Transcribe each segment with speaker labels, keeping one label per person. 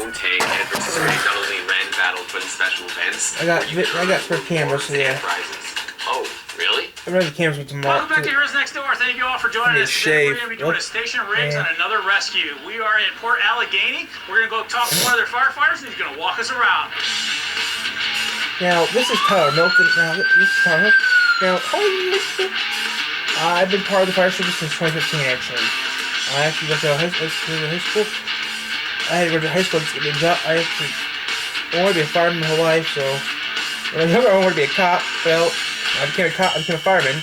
Speaker 1: own take advertising not only ran battles but in special events.
Speaker 2: I got for cameras, so yeah.
Speaker 1: Prizes. Oh, really?
Speaker 2: I run the cameras with tomorrow.
Speaker 3: Welcome back to Heroes Next Door. Thank you all for joining us. Today we're going to be doing a Station Riggs on another rescue. We are in Port Allegheny. We're going to go talk to one of their firefighters, and he's going to walk us around.
Speaker 2: Now, this is Tyler Melton. Now, this is Tyler. Now, I've been part of the fire service since 2015, actually. I actually went to high school. I had to go to high school to get me a job. I wanted to be a fireman my whole life, so when I was younger, I wanted to be a cop. Well, I became a cop. I became a fireman,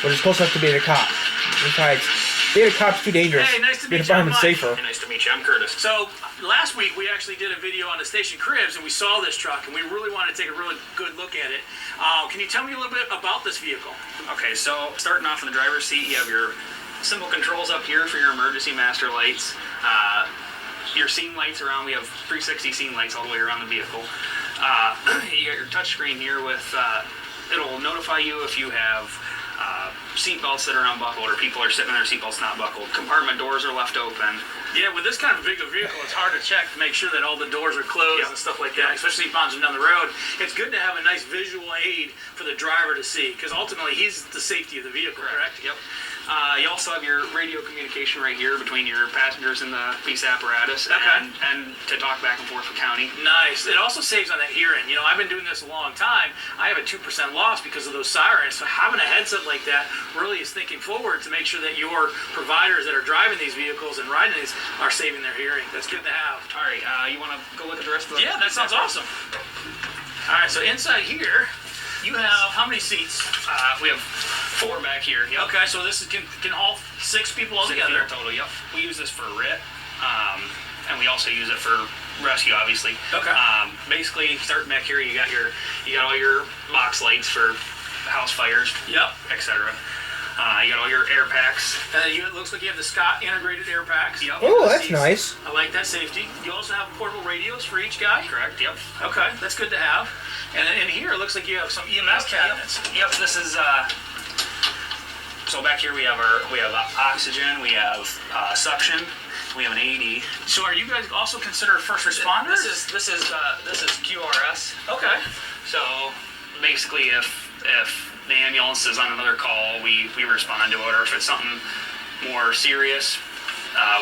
Speaker 2: but it's close enough to being a cop. Besides, being a cop's too dangerous.
Speaker 3: Hey, nice to meet you.
Speaker 2: Being a fireman's safer.
Speaker 3: Hey, nice to meet you. I'm Curtis. So, last week we actually did a video on the station cribs, and we saw this truck, and we really wanted to take a really good look at it. Can you tell me a little bit about this vehicle?
Speaker 4: Okay, so starting off in the driver's seat, you have your simple controls up here for your emergency master lights. Your scene lights around, we have 360 scene lights all the way around the vehicle. You got your touch screen here with, it'll notify you if you have seat belts that are unbuckled or people are sitting in their seat belts not buckled. Compartment doors are left open.
Speaker 3: Yeah, with this kind of big a vehicle, it's hard to check to make sure that all the doors are closed and stuff like that, especially bouncing down the road. It's good to have a nice visual aid for the driver to see, because ultimately he's the safety of the vehicle, correct?
Speaker 4: Yep. You also have your radio communication right here between your passengers and the police apparatus, and to talk back and forth with county.
Speaker 3: Nice. It also saves on that hearing. You know, I've been doing this a long time. I have a 2% loss because of those sirens. So having a headset like that really is thinking forward to make sure that your providers that are driving these vehicles and riding these are saving their hearing. That's good to have.
Speaker 4: All right. You want to go look at the rest of the?
Speaker 3: Yeah, that sounds awesome. All right. So inside here, you have how many seats?
Speaker 4: We have 4 back here. Yep.
Speaker 3: Okay, so this can haul 6 people altogether.
Speaker 4: 6 people total. Yep. We use this for RIT, and we also use it for rescue, obviously.
Speaker 3: Okay.
Speaker 4: Basically, starting back here, you got all your box lights for house fires.
Speaker 3: Yep.
Speaker 4: Etc. You got all your air packs.
Speaker 3: It looks like you have the Scott integrated air packs.
Speaker 4: Yep.
Speaker 2: Oh, that's nice.
Speaker 3: I like that safety. You also have portable radios for each guy.
Speaker 4: Correct. Yep.
Speaker 3: Okay, that's good to have. And then in here, it looks like you have some EMS cabinets.
Speaker 4: Yep. This is. So back here we have oxygen, we have suction, we have an AED.
Speaker 3: So are you guys also considered first responders?
Speaker 4: This is QRS.
Speaker 3: Okay.
Speaker 4: So basically, if the ambulance is on another call, we respond to it, or if it's something more serious,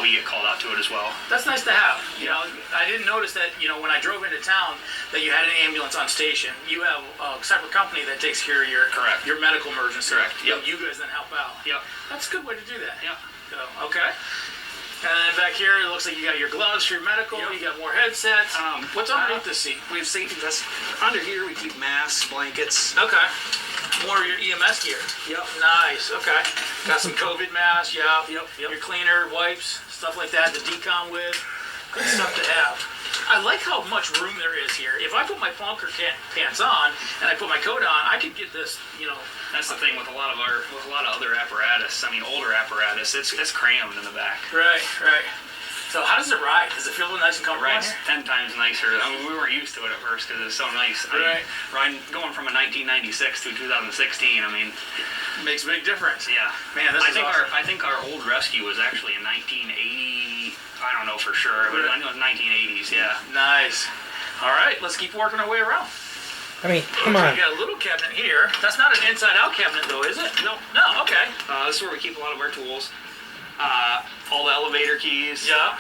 Speaker 4: we get called out to it as well.
Speaker 3: That's nice to have. You know, I didn't notice that, you know, when I drove into town that you had an ambulance on station. You have a separate company that takes care of your medical emergency.
Speaker 4: Correct.
Speaker 3: Yep. You guys then help out.
Speaker 4: Yep.
Speaker 3: That's a good way to do that.
Speaker 4: Yep.
Speaker 3: So, okay. And then back here, it looks like you got your gloves for your medical. Yep. You got more headsets. What's underneath this seat?
Speaker 4: We have safety vests. Under here, we keep masks, blankets.
Speaker 3: Okay. More of your EMS gear.
Speaker 4: Yep.
Speaker 3: Nice. Okay. Got some COVID masks. Yeah.
Speaker 4: Yep.
Speaker 3: Your cleaner, wipes, stuff like that. The decom with. Good stuff to have. I like how much room there is here. If I put my plunker pants on and I put my coat on, I could get this. You know.
Speaker 4: That's the thing with a lot of other apparatus. I mean, older apparatus. It's crammed in the back.
Speaker 3: Right. So how does it ride? Does it feel nice and comfortable?
Speaker 4: Rides 10 times nicer. I mean, we weren't used to it at first because it's so nice.
Speaker 3: Right.
Speaker 4: Riding, going from a 1996 to 2016, I mean,
Speaker 3: makes a big difference.
Speaker 4: Yeah.
Speaker 3: Man, this is awesome.
Speaker 4: I think our old rescue was actually in 1980. I don't know for sure, but I know it was 1980s. Yeah.
Speaker 3: Nice. All right, let's keep working our way around.
Speaker 2: I mean, come on.
Speaker 3: You got a little cabinet here. That's not an inside-out cabinet, though, is it?
Speaker 4: No.
Speaker 3: Okay.
Speaker 4: This is where we keep a lot of our tools. All the elevator keys.
Speaker 3: Yeah.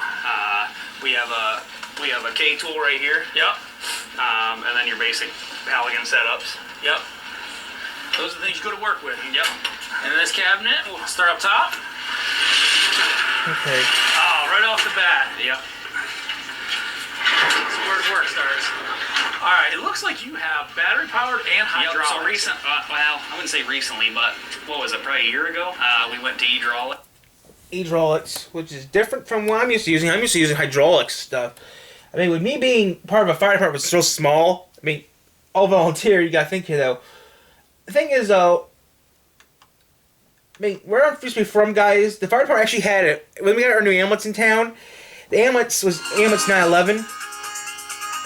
Speaker 4: We have a K tool right here.
Speaker 3: Yep.
Speaker 4: And then your basic Halligan setups.
Speaker 3: Yep. Those are the things you go to work with.
Speaker 4: Yep.
Speaker 3: And in this cabinet, we'll start up top.
Speaker 2: Okay.
Speaker 3: Oh, right off the bat.
Speaker 4: Yep.
Speaker 3: That's where the work starts. All right, it looks like you have battery-powered and hydraulic.
Speaker 4: So well, I wouldn't say recently, but what was it, probably a year ago? We went to hydraulic.
Speaker 2: Hydraulics, which is different from what I'm used to using. I'm used to using hydraulic stuff. I mean, with me being part of a fire department so small, I mean, all volunteer, you gotta think here, though. The thing is, though, I mean, where I'm supposed to be from, guys, the fire department actually had it. When we got our new ambulance in town, the ambulance was ambulance 911,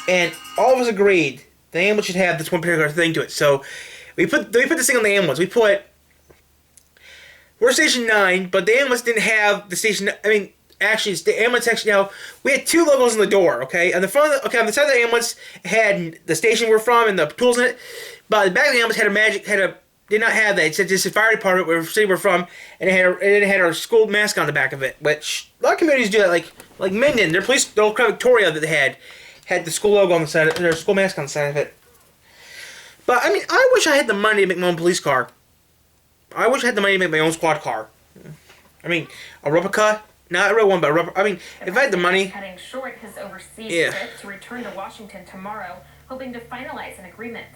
Speaker 2: and all of us agreed the ambulance should have this one particular thing to it. So we put this thing on the ambulance. We're Station 9, but the ambulance didn't have the station. I mean, actually, it's the ambulance actually. Now we had two logos on the door. Okay, on the front of on the side of the ambulance it had the station we're from and the tools in it, but the back of the ambulance did not have that. It said just the fire department where city we're from, and it had our school mask on the back of it. Which a lot of communities do that, like Minden, their police, the old Crown Victoria that they had the school logo on the side, their school mask on the side of it. But I mean, I wish I had the money to make my own police car. I wish I had the money to make my own squad car. I mean, a replica, not a real one, but a replica. I mean, if I had the money.
Speaker 5: Cutting short his overseas
Speaker 2: Yeah.
Speaker 5: trip to return to Washington tomorrow, hoping to finalize an agreement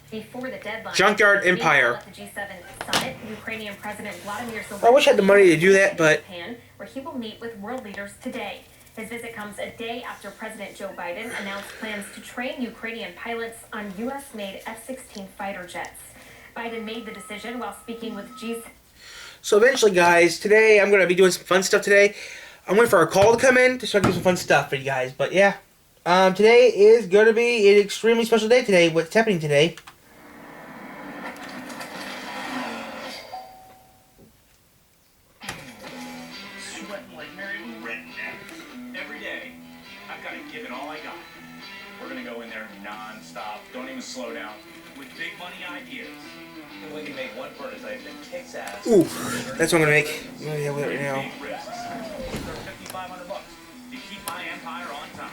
Speaker 5: before the deadline.
Speaker 2: Junkyard Empire.
Speaker 5: At the G7 summit, Ukrainian President Vladimir Zelensky.
Speaker 2: I wish I had the money to do that, but.
Speaker 5: Japan, where he will meet with world leaders today. His visit comes a day after President Joe Biden announced plans to train Ukrainian pilots on U.S.-made F-16 fighter jets. Biden made the decision while speaking with G7.
Speaker 2: So eventually, guys, today I'm going to be doing some fun stuff today. I'm waiting for a call to come in so I can do some fun stuff for you guys. But yeah, today is going to be an extremely special day today. What's happening today?
Speaker 6: Sweating like Mary Redneck. Every day, I've got to give it all I got. We're going to go in there non-stop, don't even slow down, with big money ideas. And we can make one prototype that kicks ass.
Speaker 2: Ooh, that's what I'm going to make. I'm going to have it right now.
Speaker 6: Big risks. They're $5,500 to keep my empire on top.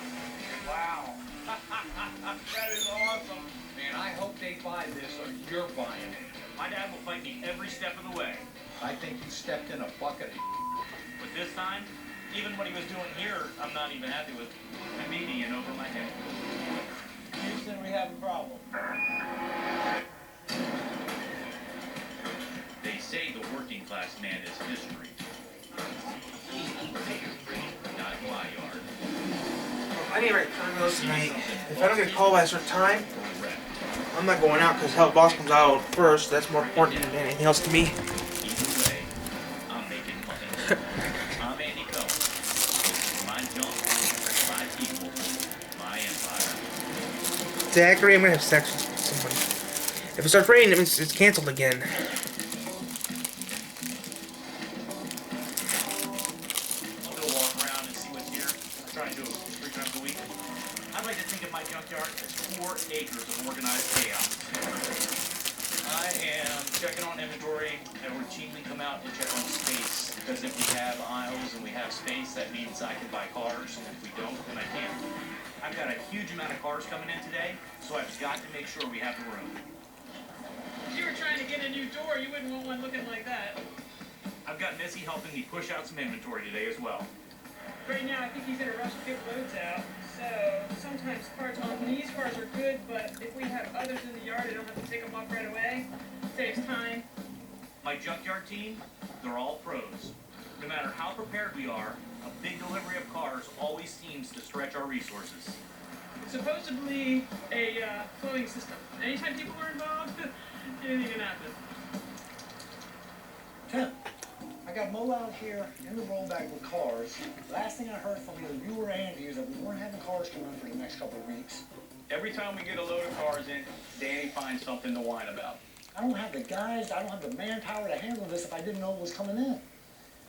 Speaker 6: Wow. That is awesome. Man, I hope they buy this or you're buying it. My dad will fight me every step of the way.
Speaker 7: I think you stepped in a bucket.
Speaker 6: But this time, even what he was doing here, I'm not even happy with. I may be in over my head. Houston, we have a problem. They say the working class man is history. Not in my yard.
Speaker 2: I need to write those tonight. If I don't get a call by a certain time, I'm not going out because hell, boss comes out first. That's more important than anything else to me.
Speaker 6: Either way, I'm making money. I'm Andy Cohen. My junk, my people, my empire.
Speaker 2: Zachary, I'm going to have sex with somebody. If it starts raining, it means it's canceled again.
Speaker 6: I'll go walk around and see what's here. I try and do it 3 times a week. I like to think of my junkyard as 4 acres of organized chaos. I am checking on inventory and routinely come out and check on space. Because if we have aisles and we have space, that means I can buy cars. And if we don't, then I can't. I've got a huge amount of cars coming in today, so I've got to make sure we have the room.
Speaker 8: If you were trying to get a new door, you wouldn't want one looking like that.
Speaker 6: I've got Missy helping me push out some inventory today as well.
Speaker 8: Right now, I think he's in a rush to get loads out. So sometimes cars on these cars are good, but if we have others in the yard, I don't have to take them off right away. Saves time.
Speaker 6: My junkyard team, they're all pros. No matter how prepared we are, a big delivery of cars always seems to stretch our resources.
Speaker 8: Supposedly a flowing system. Anytime people are involved, anything can happen.
Speaker 7: Tim, I got Mo out here in the rollback with cars. Last thing I heard from either you or Andy is that we weren't having cars come in for the next couple of weeks.
Speaker 6: Every time we get a load of cars in, Danny finds something to whine about.
Speaker 7: I don't have the guys, I don't have the manpower to handle this if I didn't know it was coming in.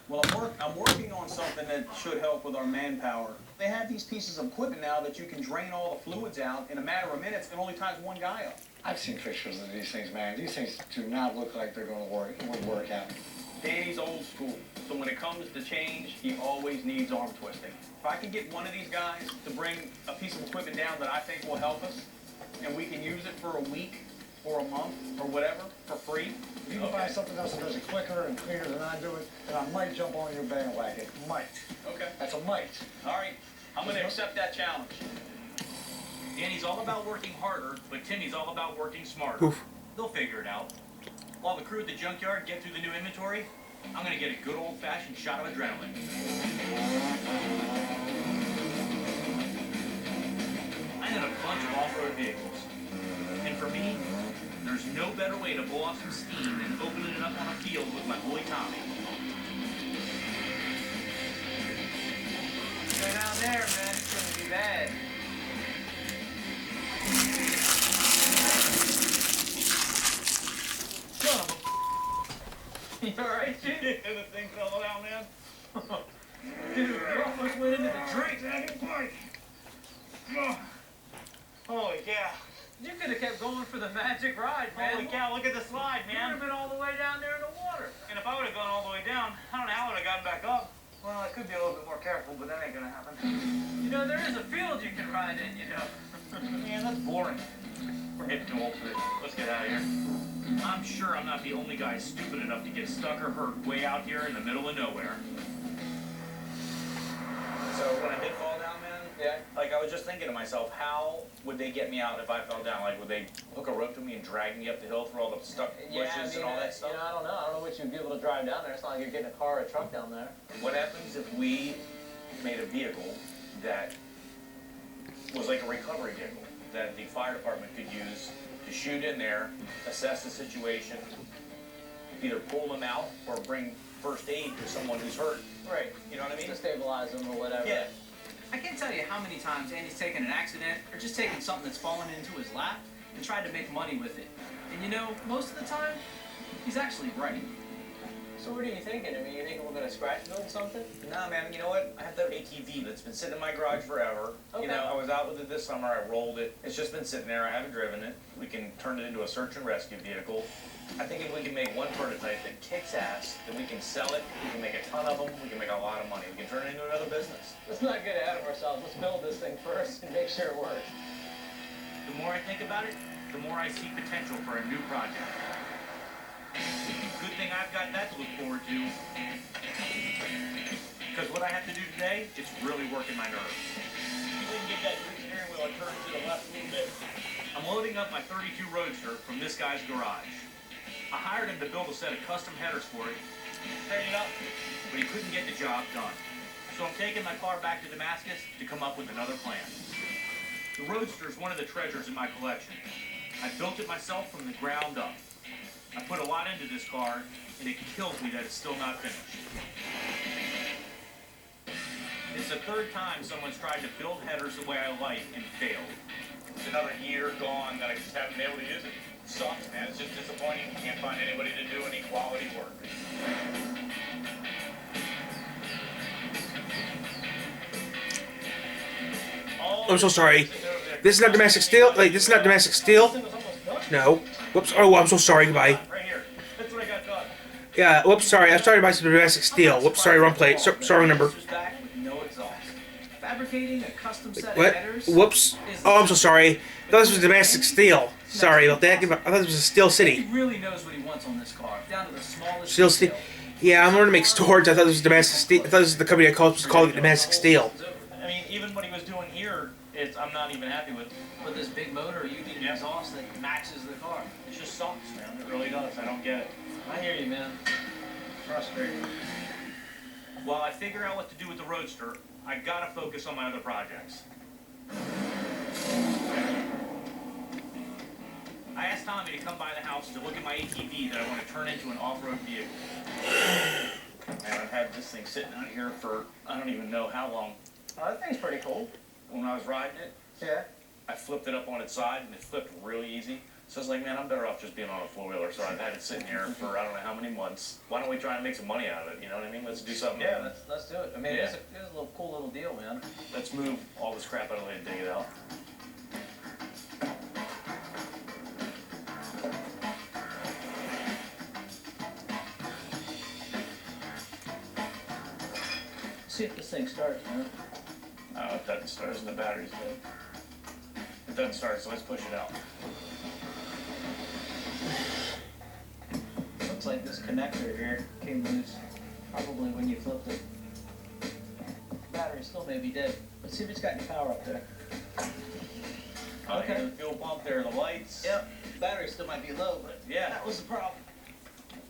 Speaker 9: Well, I'm working on something that should help with our manpower. They have these pieces of equipment now that you can drain all the fluids out in a matter of minutes and only ties one guy up.
Speaker 7: I've seen pictures of these things, man. These things do not look like they're going to work out.
Speaker 9: Danny's old school, so when it comes to change, he always needs arm twisting. If I can get one of these guys to bring a piece of equipment down that I think will help us, and we can use it for a week or a month or whatever for free.
Speaker 7: If you can find something else that does it quicker and cleaner than I do it, then I might jump on your bandwagon. Might.
Speaker 9: Okay.
Speaker 7: That's a might.
Speaker 9: All right. I'm going to accept that challenge.
Speaker 6: Danny's all about working harder, but Timmy's all about working smarter.
Speaker 2: Oof.
Speaker 6: They'll figure it out. While the crew at the junkyard get through the new inventory, I'm going to get a good old-fashioned shot of adrenaline. I had a bunch of off-road vehicles. And for me, there's no better way to blow off some steam than opening it up on a field with my boy Tommy.
Speaker 10: Go down there, man. It's gonna be bad.
Speaker 6: Son of a... You alright, dude? The thing fell down, man. Dude, you almost went into the drink. Holy cow. You could have kept going for the magic ride, man.
Speaker 9: Holy cow, look at the slide,
Speaker 6: You would have
Speaker 9: man.
Speaker 6: been all the way down there in the water.
Speaker 9: And if I would have gone all the way down, I don't know how I would have gotten back up.
Speaker 6: Well, I could be a little bit more careful, but that ain't gonna happen. You know, there is a field you can ride in, you know.
Speaker 9: Man, that's boring. We're getting too old for this. Let's get out of here. I'm sure I'm not the only guy stupid enough to get stuck or hurt way out here in the middle of nowhere. So when I did fall down, man, like I was just thinking to myself, how would they get me out if I fell down? Like, would they hook a rope to me and drag me up the hill through all the stuck bushes and all that stuff?
Speaker 6: You know, I don't know. I don't know what you'd be able to drive down there. It's not like you're getting a car or a truck down there.
Speaker 9: What happens if we made a vehicle that was like a recovery vehicle that the fire department could use to shoot in there, assess the situation, either pull them out or bring first aid to someone who's hurt?
Speaker 6: Right.
Speaker 9: You know what I mean?
Speaker 6: To stabilize them or whatever.
Speaker 9: Yeah.
Speaker 10: I can't tell you how many times Andy's taken an accident or just taken something that's fallen into his lap and tried to make money with it. And you know, most of the time, he's actually right.
Speaker 6: So what are you thinking? I mean, you thinking we're gonna scratch build something?
Speaker 9: Nah, man, you know what? I have that ATV that's been sitting in my garage forever.
Speaker 6: Okay.
Speaker 9: You know, I was out with it this summer, I rolled it. It's just been sitting there, I haven't driven it. We can turn it into a search and rescue vehicle. I think if we can make one prototype that kicks ass, then we can sell it, we can make a ton of them, we can make a lot of money. We can turn it into another business.
Speaker 6: Let's not get ahead of ourselves. Let's build this thing first and make sure it works.
Speaker 9: The more I think about it, the more I see potential for a new project. Good thing I've got that to look forward to. Because what I have to do today, it's really working my nerves. You can get that steering wheel and turn it to the left a little bit. I'm loading up my 32 Roadster from this guy's garage. I hired him to build a set of custom headers for it, set it up, but he couldn't get the job done. So I'm taking my car back to Damascus to come up with another plan. The Roadster is one of the treasures in my collection. I built it myself from the ground up. I put a lot into this car, and it kills me that it's still not finished. It's the third time someone's tried to build headers the way I like and failed. It's another year gone that I just haven't been able to use it. Sucks, man. It's just disappointing. You can't find anybody to do any quality work.
Speaker 2: I'm so sorry. This is not domestic steel. Like, this is not domestic steel. No. Whoops. Oh, I'm so sorry. Goodbye.
Speaker 9: Right here. That's what I got done.
Speaker 2: Yeah. Whoops. Sorry. I was trying to buy some domestic steel. Whoops. Sorry. Wrong plate. Sorry number.
Speaker 10: Back with no exhaust. Fabricating a custom set
Speaker 2: What?
Speaker 10: of headers.
Speaker 2: Whoops. Oh, I'm so sorry. I thought this was domestic steel. Sorry about that. I thought this was a Steel City.
Speaker 10: He really knows what he wants on this car, down to the smallest
Speaker 2: Steel City.
Speaker 10: detail.
Speaker 2: Yeah, I'm going to make storage. I thought this was domestic steel. I thought this was the company I was calling it domestic steel.
Speaker 9: I mean, even what he was doing here, I'm not even happy with.
Speaker 10: With this big motor, you need an exhaust that matches the car.
Speaker 9: It just sucks, man. It really does. I don't get it.
Speaker 6: I hear you, man. Frustrating.
Speaker 9: While I figure out what to do with the Roadster, I gotta focus on my other projects. I asked Tommy to come by the house to look at my ATV that I want to turn into an off-road vehicle. And I've had this thing sitting out here for I don't even know how long.
Speaker 6: Oh, that thing's pretty cool.
Speaker 9: When I was riding it,
Speaker 6: Yeah.
Speaker 9: I flipped it up on its side and it flipped really easy. So I was like, man, I'm better off just being on a four-wheeler. So I've had it sitting here for I don't know how many months. Why don't we try and make some money out of it? You know what I mean? Let's do something.
Speaker 6: Yeah, let's do it. I mean,
Speaker 9: Yeah.
Speaker 6: it's a little cool little deal, man.
Speaker 9: Let's move all this crap out of the way and dig it out.
Speaker 6: See if this thing starts, man.
Speaker 9: Oh, it doesn't start. The battery's dead. It doesn't start, so let's push it out.
Speaker 6: Looks like this connector here came loose, probably when you flipped it. Battery still may be dead. Let's see if it's got any power up there.
Speaker 9: Okay. The fuel pump there, the lights.
Speaker 6: Yep, battery still might be low, but
Speaker 9: Yeah.
Speaker 6: that was the problem.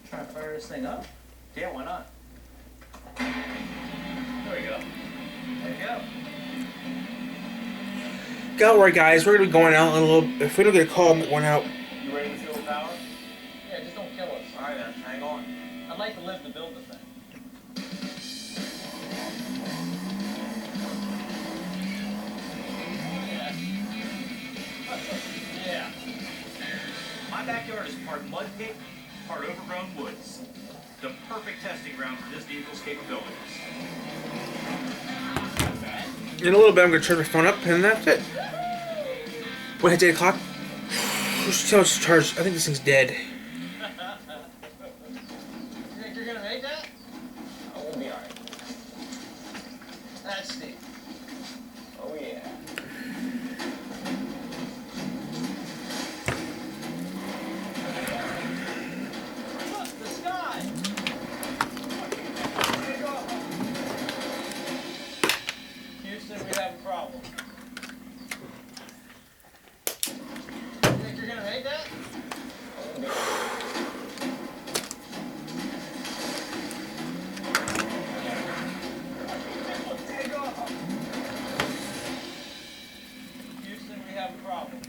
Speaker 6: Trying to fire this thing up.
Speaker 9: Yeah, why not? There we go.
Speaker 6: There you go.
Speaker 2: Don't worry, guys. We're gonna be going out in a little. If we don't get a call, I'm going out.
Speaker 9: You ready to fuel power?
Speaker 6: Yeah, just don't kill us.
Speaker 9: All right, then. Hang on.
Speaker 6: I'd like to live to build the thing.
Speaker 9: Yeah. My backyard is part mud pit, part overgrown woods. The perfect testing ground for this vehicle's capabilities.
Speaker 2: In a little bit, I'm gonna charge my phone up, and that's it. Wait, it's 8 o'clock. Let's see how much it's charged. I think this thing's dead.
Speaker 9: You think you're gonna make that? Oh, we'll be alright. That's Steve. Oh yeah. Look, the sky. Houston, we have a problem. You think you're gonna make that? Houston, we have a problem.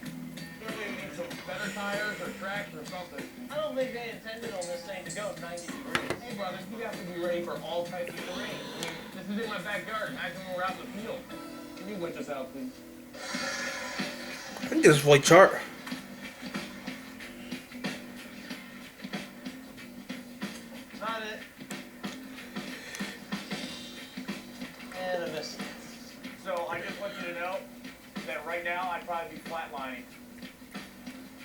Speaker 9: Clearly we need some better tires or tracks or something. I don't think they intended on this thing to go 90 degrees. Hey, brother, you have to be ready for all types of terrain. I mean, this is in my backyard. Imagine when we're out in the field. Can you winch us out, please?
Speaker 2: I think this is fully charged.
Speaker 9: Not it. And I missed it. So I just want you to know that right now I'd probably be flatlining.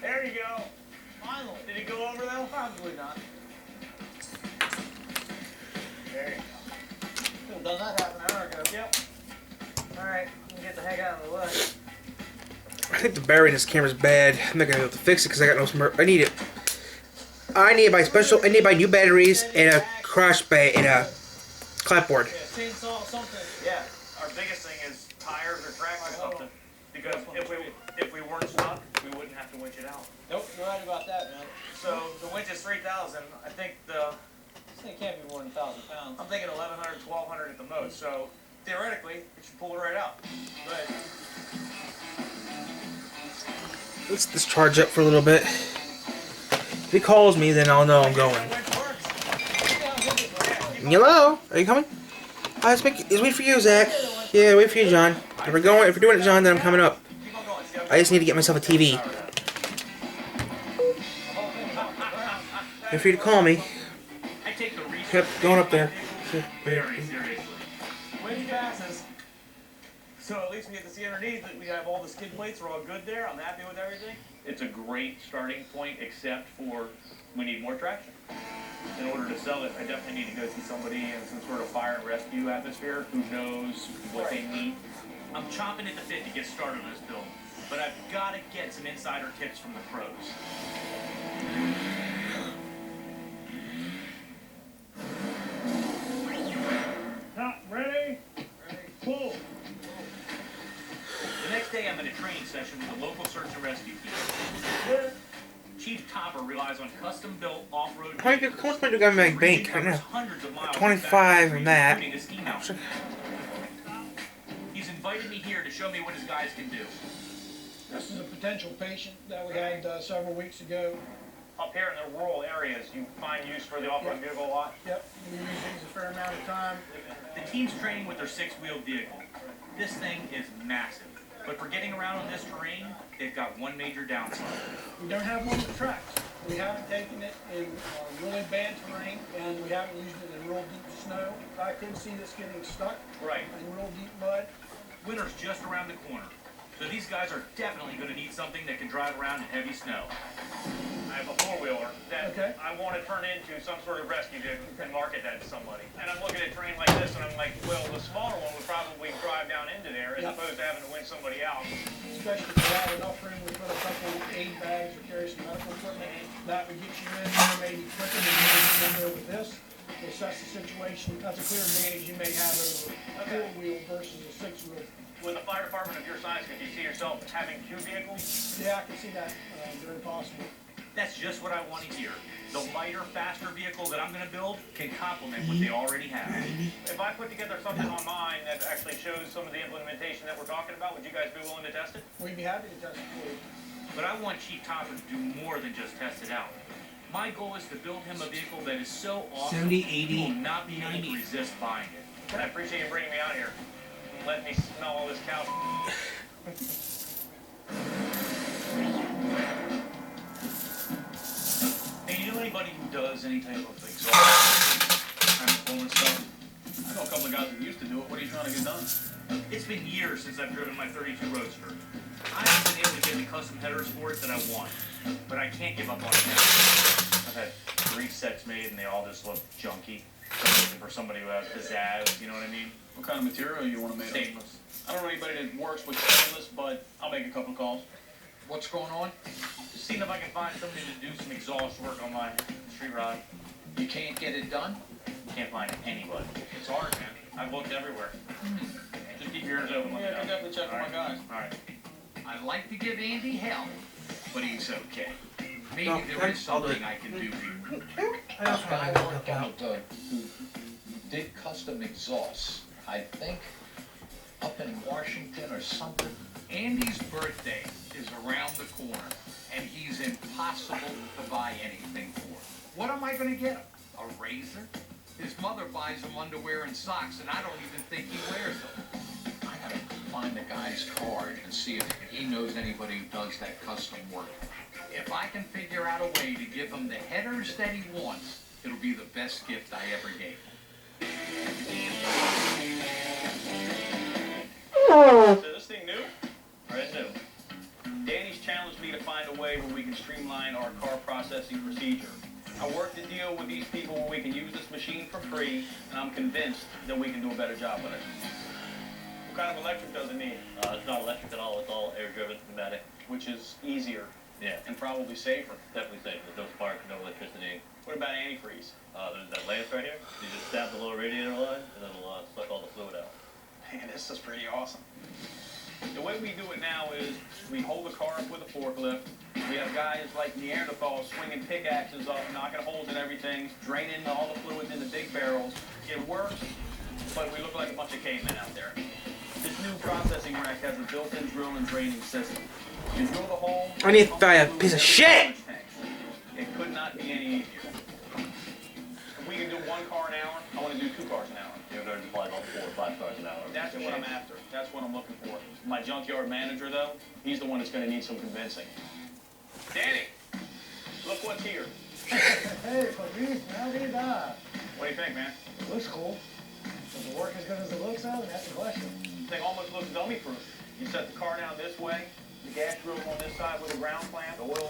Speaker 9: There you go. Finally. Did it go over though? Probably not. There you go. Could have done that half an hour ago. Yep. Alright, get the heck out of the way.
Speaker 2: I think the battery in this camera's bad. I'm not gonna be able to fix it because I got no smart. I need it. I need to buy new batteries and a crash bay and a clapboard.
Speaker 9: Yeah, chainsaw something. Yeah. Our biggest thing is tires or tracks or something. Because if we weren't stuck, we wouldn't have to winch it out. Nope, you're right about that, man. So the winch is 3,000. I think this thing can't be more than 1,000 pounds. I'm thinking 1,100, 1,200 at the most. So theoretically, we should pull it right out. But
Speaker 2: Let's just charge up for a little bit. If he calls me, then I'll know I'm going. Hello? Are you coming? Let's wait for you, Zach. Yeah, wait for you, John. If we're doing it, John, then I'm coming up. I just need to get myself a TV. Feel free to call me.
Speaker 4: I take the research
Speaker 2: Yep, going up there.
Speaker 4: very seriously.
Speaker 9: winch passes. So at least we get to see underneath that we have all the skid plates are all good there. I'm happy with everything. It's a great starting point, except for we need more traction. In order to sell it, I definitely need to go see somebody in some sort of fire and rescue atmosphere who knows what they need.
Speaker 4: I'm chomping at the bit to get started on this build, but I've got to get some insider tips from the pros.
Speaker 9: Not ready? Pull.
Speaker 4: The next day, I'm in a training session with a local search and rescue team. Chief Topper relies on custom-built off-road
Speaker 2: How much money do I got in my bank right now? 25 on that.
Speaker 4: He's invited me here to show me what his guys can do.
Speaker 7: This is a potential patient that we had several weeks ago.
Speaker 9: Up here in the rural areas, you find use for the off-road vehicle a lot?
Speaker 7: Yep, we use these a fair amount of time.
Speaker 4: The team's training with their six-wheeled vehicle. This thing is massive, but for getting around on this terrain, they've got one major downside.
Speaker 7: We don't have one with tracks. We haven't taken it in really bad terrain, and we haven't used it in real deep snow. I could see this getting stuck
Speaker 4: Right.
Speaker 7: in real deep mud.
Speaker 4: Winter's just around the corner, so these guys are definitely going to need something that can drive around in heavy snow.
Speaker 9: I have a four-wheeler that
Speaker 7: Okay.
Speaker 9: I want to turn into some sort of rescue vehicle and market that to somebody. And I'm looking at a terrain like this, and I'm like, well, the smaller one would probably drive down into there as
Speaker 7: Yep.
Speaker 9: opposed to having to winch somebody out.
Speaker 7: Especially if we have enough room, we put a couple aid bags or carry some medical equipment. That would get you in there maybe quicker than you in there with this. To assess the situation, that's a clear advantage you may have over a four-wheel versus a six-wheel.
Speaker 9: With a fire department of your size, could you see yourself having two vehicles?
Speaker 7: Yeah, I can see that, very possible.
Speaker 4: That's just what I want to hear. The lighter, faster vehicle that I'm going to build can complement what they already have.
Speaker 9: If I put together something on mine that actually shows some of the implementation that we're talking about, would you guys be willing to test it?
Speaker 7: We'd be happy to test it for you.
Speaker 4: But I want Chief Topper to do more than just test it out. My goal is to build him a vehicle that is so awesome
Speaker 2: 70,
Speaker 4: he
Speaker 2: 80,
Speaker 4: will not be able to resist buying it.
Speaker 9: And I appreciate you bringing me out here and letting me smell all this cow.
Speaker 4: Hey, you know anybody who does any type of exhaust kind of pulling stuff?
Speaker 9: I know a couple of guys who used to do it. What are you trying to get done?
Speaker 6: It's been years since I've driven my 32 Roadster. I haven't been able to get the custom headers for it that I want, but I can't give up on it now. I've had 3 sets made and they all just look junky. So I'm looking for somebody who has pizzazz, you know what I mean?
Speaker 9: What kind of material you want to make?
Speaker 6: Stainless.
Speaker 9: I don't know anybody that works with stainless, but I'll make a couple of calls.
Speaker 6: What's going on? Just seeing if I can find somebody to do some exhaust work on my street rod.
Speaker 10: You can't get it done?
Speaker 6: Can't find anybody. It's hard, man. I've looked everywhere. Just keep your ears open.
Speaker 9: Yeah, I can definitely check with my guys.
Speaker 6: All right.
Speaker 10: I'd like to give Andy help, but he's okay. Maybe
Speaker 2: No,
Speaker 10: there is
Speaker 2: I'll do
Speaker 10: something
Speaker 2: it.
Speaker 10: I can do here.
Speaker 2: I also
Speaker 11: I
Speaker 2: want to
Speaker 11: worked
Speaker 2: help
Speaker 11: out
Speaker 2: out.
Speaker 11: who did custom exhausts, I think, up in Washington or something.
Speaker 10: Andy's birthday is around the corner, and he's impossible to buy anything for. What am I gonna get him? A razor? His mother buys him underwear and socks, and I don't even think he wears them.
Speaker 11: I gotta find the guy's card and see if he knows anybody who does that custom work.
Speaker 10: If I can figure out a way to give him the headers that he wants, it'll be the best gift I ever gave him.
Speaker 9: So this thing new? Brand new. Danny's challenged me to find a way where we can streamline our car processing procedure. I worked a deal with these people where we can use this machine for free, and I'm convinced that we can do a better job with it. What kind of electric does it need?
Speaker 12: It's not electric at all, it's all air-driven pneumatic.
Speaker 9: Which is easier
Speaker 12: Yeah,
Speaker 9: and probably safer.
Speaker 12: definitely safe. There's no spark, no electricity.
Speaker 9: What about antifreeze?
Speaker 12: There's that lance right here. You just stab the lower radiator line, and it'll suck all the fluid out.
Speaker 9: Man, this is pretty awesome. The way we do it now is we hold the car up with a forklift. We have guys like Neanderthals swinging pickaxes up, knocking holes in everything, draining all the fluids into big barrels. It works, but we look like a bunch of cavemen out there. This new processing rack has a built-in drill and draining system. You drill the hole.
Speaker 2: I need to buy a piece of shit!
Speaker 9: It could not be any easier. If we can do 1 car an hour, I want to do 2 cars an hour.
Speaker 12: You're going to apply about 4 or 5 cars an hour.
Speaker 9: That's what I'm after. That's what I'm looking for. My junkyard manager, though, he's the one that's going to need some convincing. Danny, look what's here.
Speaker 7: Hey, Fabrice, how did that?
Speaker 9: What do you think, man?
Speaker 7: It looks cool. Does it work as good as it looks out? That's the question.
Speaker 9: This thing almost looks dummy-proof. You set the car down this way, the gas drill on this side with a ground clamp, the oil